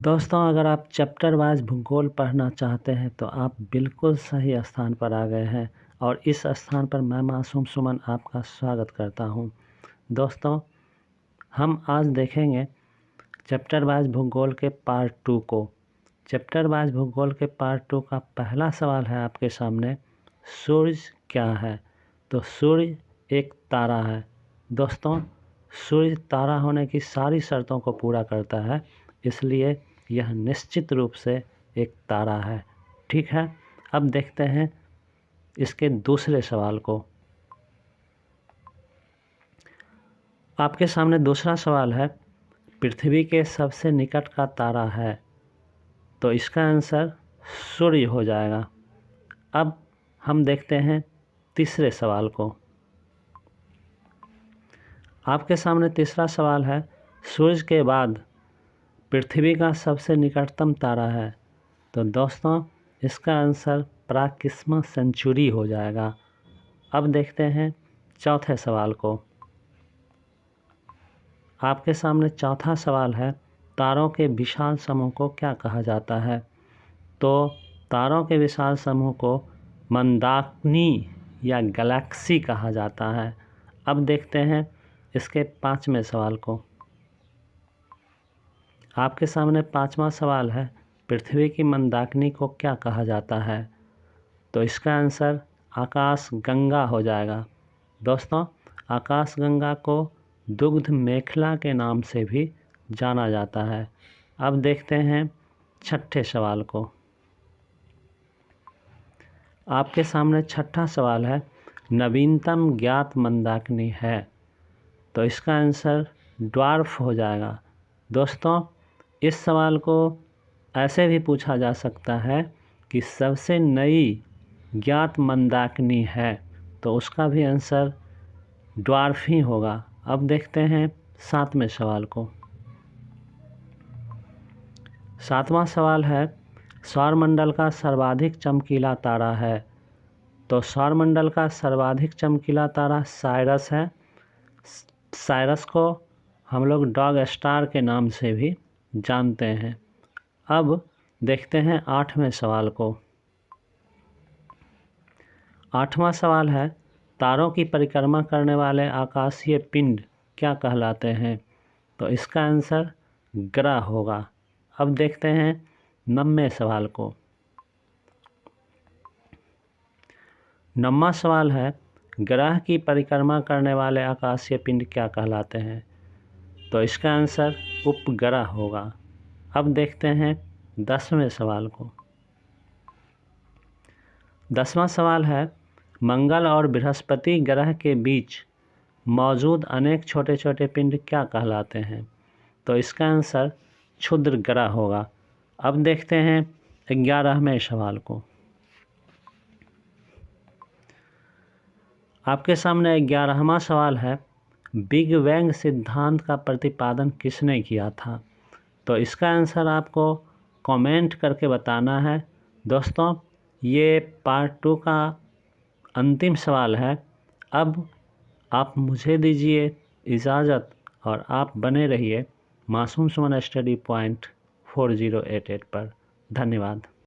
दोस्तों, अगर आप चैप्टर वाइज भूगोल पढ़ना चाहते हैं तो आप बिल्कुल सही स्थान पर आ गए हैं और इस स्थान पर मैं मासूम सुमन आपका स्वागत करता हूं। दोस्तों, हम आज देखेंगे चैप्टर वाइज भूगोल के पार्ट 2 को। चैप्टर वाइज भूगोल के पार्ट 2 का पहला सवाल है आपके सामने, सूर्य क्या है? तो सूर्य एक तारा है। दोस्तों, सूर्य तारा होने की सारी शर्तों को पूरा करता है, इसलिए यह निश्चित रूप से एक तारा है। ठीक है, अब देखते हैं इसके दूसरे सवाल को। आपके सामने दूसरा सवाल है, पृथ्वी के सबसे निकट का तारा है, तो इसका आंसर सूर्य हो जाएगा। अब हम देखते हैं तीसरे सवाल को। आपके सामने तीसरा सवाल है, सूर्य के बाद पृथ्वी का सबसे निकटतम तारा है, तो दोस्तों इसका आंसर प्राकिस्मा सेंचुरी हो जाएगा। अब देखते हैं चौथे सवाल को। आपके सामने चौथा सवाल है, तारों के विशाल समूह को क्या कहा जाता है? तो तारों के विशाल समूह को मंदाकिनी या गैलेक्सी कहा जाता है। अब देखते हैं इसके पांचवें सवाल को। आपके सामने पांचवा सवाल है, पृथ्वी की मंदाकिनी को क्या कहा जाता है? तो इसका आंसर आकाश गंगा हो जाएगा। दोस्तों, आकाश गंगा को दुग्ध मेखला के नाम से भी जाना जाता है। अब देखते हैं छठे सवाल को। आपके सामने छठा सवाल है, नवीनतम ज्ञात मंदाकिनी है, तो इसका आंसर ड्वार्फ हो जाएगा। दोस्तों, इस सवाल को ऐसे भी पूछा जा सकता है कि सबसे नई ज्ञात मंदाकिनी है, तो उसका भी आंसर ड्वार्फ ही होगा। अब देखते हैं सातवें सवाल को। सातवां सवाल है, सौरमंडल का सर्वाधिक चमकीला तारा है, तो सौरमंडल का सर्वाधिक चमकीला तारा साइरस है। साइरस को हम लोग डॉग स्टार के नाम से भी जानते हैं। अब देखते हैं आठवें सवाल को। आठवां सवाल है, तारों की परिक्रमा करने वाले आकाशीय पिंड क्या कहलाते हैं? तो इसका आंसर ग्रह होगा। अब देखते हैं 9वें सवाल को। 9वां सवाल है, ग्रह की परिक्रमा करने वाले आकाशीय पिंड क्या कहलाते हैं? तो इसका आंसर उपग्रह होगा। अब देखते हैं 10वें सवाल को। 10वां सवाल है, मंगल और बृहस्पति ग्रह के बीच मौजूद अनेक छोटे छोटे पिंड क्या कहलाते हैं? तो इसका आंसर क्षुद्र ग्रह होगा। अब देखते हैं 11वें सवाल को। आपके सामने 11वां सवाल है, बिग बैंग सिद्धांत का प्रतिपादन किसने किया था? तो इसका आंसर आपको कमेंट करके बताना है। दोस्तों, ये पार्ट 2 का अंतिम सवाल है। अब आप मुझे दीजिए इजाज़त और आप बने रहिए मासूम सुमन स्टडी पॉइंट 4088 पर। धन्यवाद।